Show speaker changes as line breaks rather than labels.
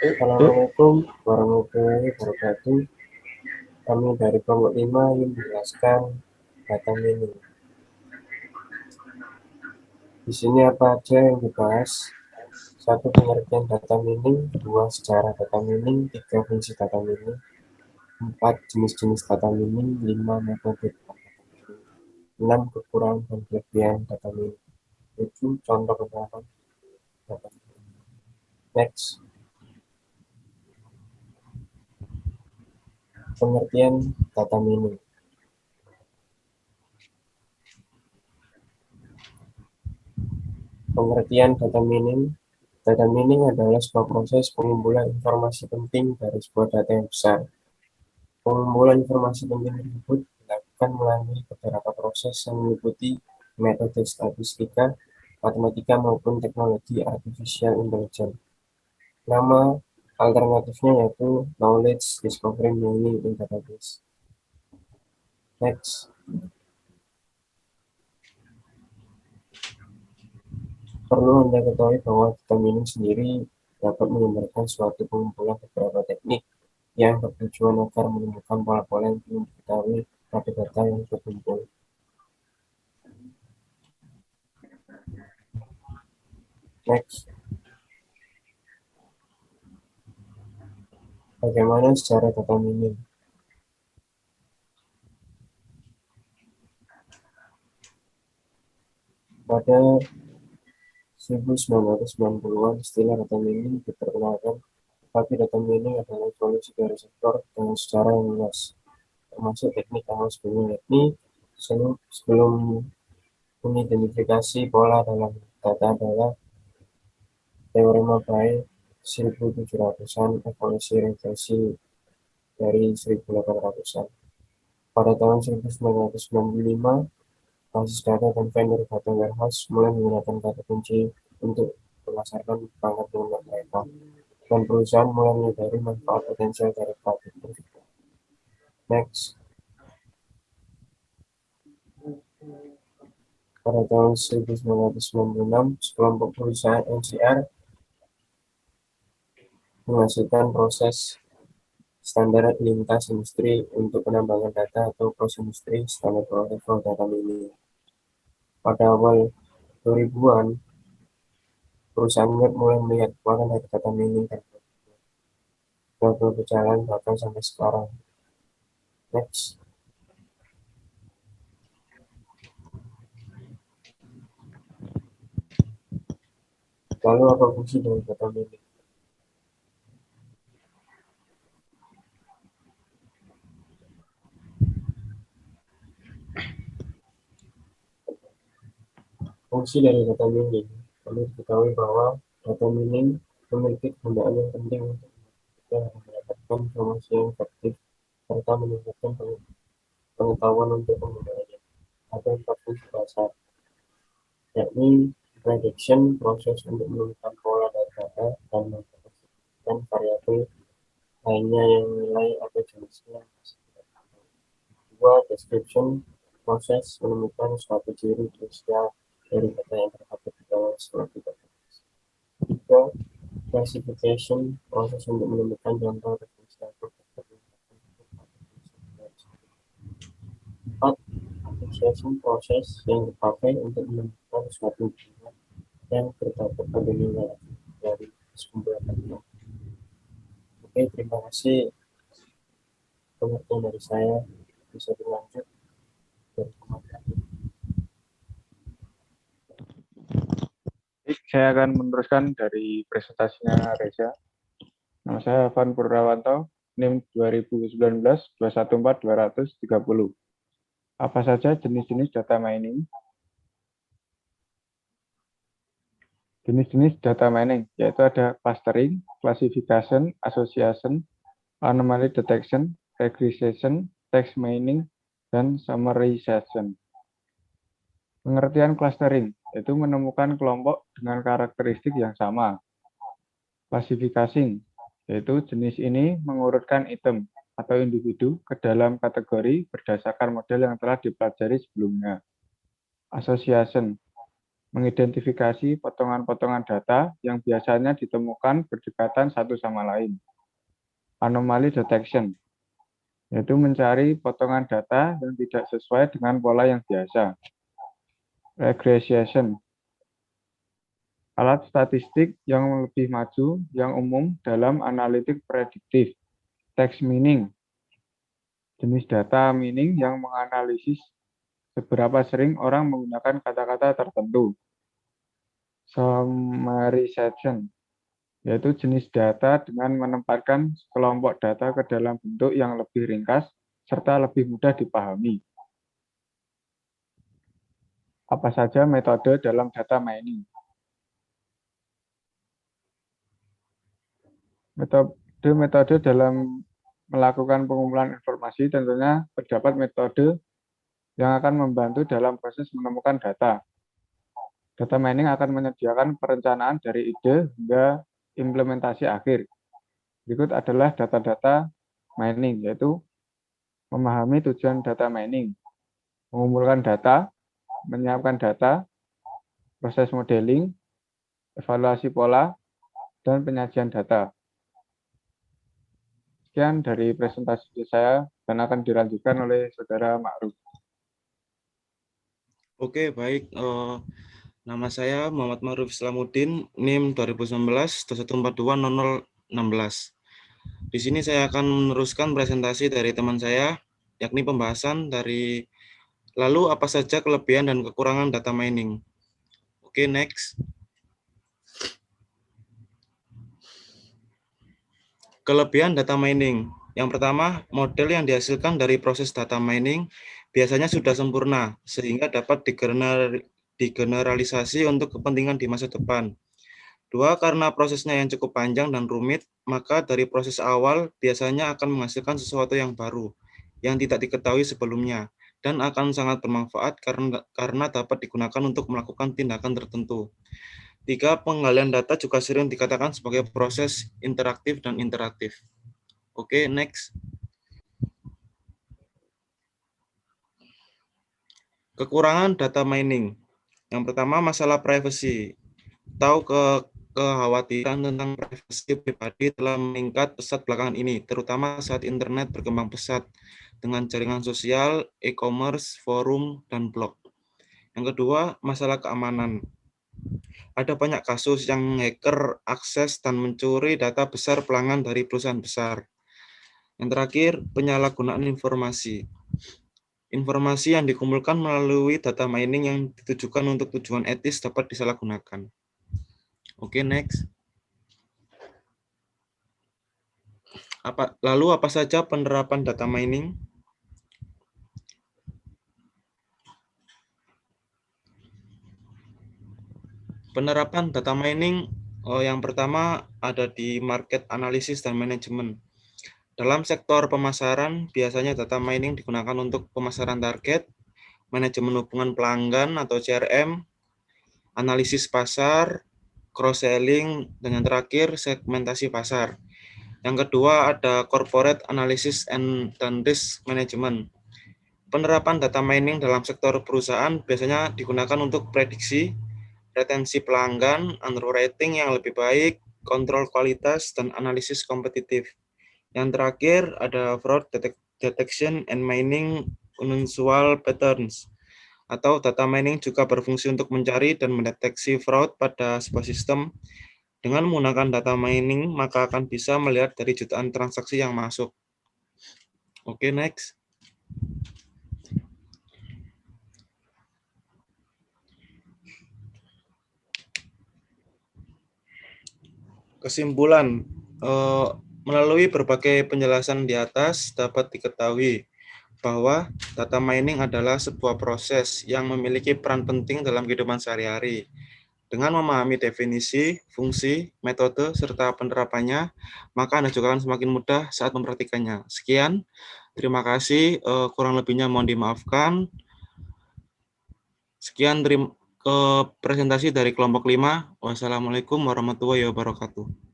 Assalamualaikum warahmatullahi wabarakatuh. Kami dari kelompok 5 ingin menjelaskan data mining. Di sini apa aja yang dibahas? 1. Pengertian data mining. 2. Sejarah data mining. 3. Fungsi data mining. 4. Jenis-jenis data mining. 5. Metode data mining. 6. Kekurangan dan kelebihan data mining. 7. Contoh penerapan data mining. Next. Pengertian data mining. Pengertian data mining. Data mining adalah sebuah proses pengumpulan informasi penting dari sebuah data yang besar. Pengumpulan informasi penting tersebut dilakukan melalui beberapa proses yang meliputi metode statistika, matematika maupun teknologi artificial intelligence. Nama alternatifnya yaitu knowledge discovery mining in database. Next. Perlu Anda ketahui bahwa data mining sendiri dapat menggambarkan suatu pengumpulan beberapa teknik yang bertujuan agar menemukan pola-pola yang belum diketahui pada data yang terkumpul. Next. Bagaimana secara data mining? Pada 1990-an, istilah data mining diperkenalkan, tetapi data mining adalah evolusi dari sektor dengan secara yang luas, termasuk teknik awal sebelumnya, yakni sebelum mengidentifikasi pola dalam data adalah teorema Bayes 1700-an, evolusi regresi dari 1800-an. Pada tahun 1995, basis data dan vendor data warehouse mulai menggunakan kata kunci untuk memasarkan perangkat lunak mereka, dan perusahaan mulai menyadari manfaat potensial dari data itu. Next. Pada tahun 1996, sekelompok perusahaan NCR menghasilkan proses standar lintas industri untuk penambangan data atau cross industry standard protocol data mining. Pada awal 2000-an, perusahaan web mulai melihat kekuatan dari data mining dan berjalan bahkan sampai sekarang. Next. Lalu apa fungsi dari data mining? Fungsi dari data mining. Perlu diketahui bahwa data mining memiliki kegunaan yang penting untuk kita mendapatkan informasi yang efektif serta meningkatkan pengetahuan untuk penggunaannya. Ada 4 fungsi dasar, yakni prediction, proses untuk menemukan pola dari data dan memperhatikan variabel lainnya yang nilai atau jenisnya. 2. Description, proses menemukan suatu ciri krusial dari data yang terdapat di dalam suatu database. 3. Classification, proses untuk menemukan contoh referensi atau berdasarkan. 4. Association, proses yang dipakai untuk menemukan suatu hubungan yang terdapat pada nilai dari sekumpulan data. Oke, terima kasih pengertian dari saya. Bisa berlanjut.
Saya akan meneruskan dari presentasinya Reza. Nama saya Evan Purnawanto, NIM 2019-214-230. Apa saja jenis-jenis data mining? Jenis-jenis data mining yaitu ada clustering, classification, association, anomaly detection, regression, text mining, dan summarization. Pengertian clustering yaitu menemukan kelompok dengan karakteristik yang sama. Classification yaitu jenis ini mengurutkan item atau individu ke dalam kategori berdasarkan model yang telah dipelajari sebelumnya. Association mengidentifikasi potongan-potongan data yang biasanya ditemukan berdekatan satu sama lain. Anomaly detection, yaitu mencari potongan data yang tidak sesuai dengan pola yang biasa. Regression, alat statistik yang lebih maju yang umum dalam analitik prediktif. Text mining, jenis data mining yang menganalisis seberapa sering orang menggunakan kata-kata tertentu. Summarization, yaitu jenis data dengan menempatkan kelompok data ke dalam bentuk yang lebih ringkas serta lebih mudah dipahami. Apa saja metode dalam data mining? Metode dalam melakukan pengumpulan informasi tentunya terdapat metode yang akan membantu dalam proses menemukan data. Data mining akan menyediakan perencanaan dari ide hingga implementasi akhir. Berikut adalah data-data mining, yaitu memahami tujuan data mining, mengumpulkan data, menyiapkan data, proses modeling, evaluasi pola, dan penyajian data. Sekian dari presentasi saya dan akan dilanjutkan oleh Saudara Ma'ruf.
Oke, baik. Nama saya Muhammad Ma'ruf Islamuddin, NIM 2019-2142-0016. Di sini saya akan meneruskan presentasi dari teman saya, yakni pembahasan dari lalu apa saja kelebihan dan kekurangan data mining. Oke, next. Kelebihan data mining. Yang pertama, model yang dihasilkan dari proses data mining biasanya sudah sempurna, sehingga dapat digeneralisasi untuk kepentingan di masa depan. Dua, karena prosesnya yang cukup panjang dan rumit, maka dari proses awal biasanya akan menghasilkan sesuatu yang baru, yang tidak diketahui sebelumnya, dan akan sangat bermanfaat karena dapat digunakan untuk melakukan tindakan tertentu. Tiga, penggalian data juga sering dikatakan sebagai proses interaktif dan interaktif. Oke, next. Kekurangan data mining. Yang pertama, masalah privacy. Tahu kekhawatiran tentang privasi pribadi telah meningkat pesat belakangan ini, terutama saat internet berkembang pesat dengan jaringan sosial, e-commerce, forum, dan blog. Yang kedua, masalah keamanan. Ada banyak kasus yang hacker akses dan mencuri data besar pelanggan dari perusahaan besar. Yang terakhir, penyalahgunaan informasi. Informasi yang dikumpulkan melalui data mining yang ditujukan untuk tujuan etis dapat disalahgunakan. Oke, next. Lalu apa saja penerapan data mining? Penerapan data mining yang pertama ada di market analysis dan manajemen. Dalam sektor pemasaran, biasanya data mining digunakan untuk pemasaran target, manajemen hubungan pelanggan atau CRM, analisis pasar, cross-selling, dan yang terakhir segmentasi pasar. Yang kedua ada corporate analysis dan risk management. Penerapan data mining dalam sektor perusahaan biasanya digunakan untuk prediksi, retensi pelanggan, underwriting yang lebih baik, kontrol kualitas, dan analisis kompetitif. Yang terakhir ada fraud detection and mining unusual patterns. Atau data mining juga berfungsi untuk mencari dan mendeteksi fraud pada sebuah sistem. Dengan menggunakan data mining, maka akan bisa melihat dari jutaan transaksi yang masuk. Oke, next. Kesimpulan, melalui berbagai penjelasan di atas dapat diketahui bahwa data mining adalah sebuah proses yang memiliki peran penting dalam kehidupan sehari-hari. Dengan memahami definisi, fungsi, metode, serta penerapannya, maka Anda juga akan semakin mudah saat mempraktikkannya. Sekian, terima kasih. Kurang lebihnya mohon dimaafkan. Sekian presentasi dari kelompok 5. Wassalamualaikum warahmatullahi wabarakatuh.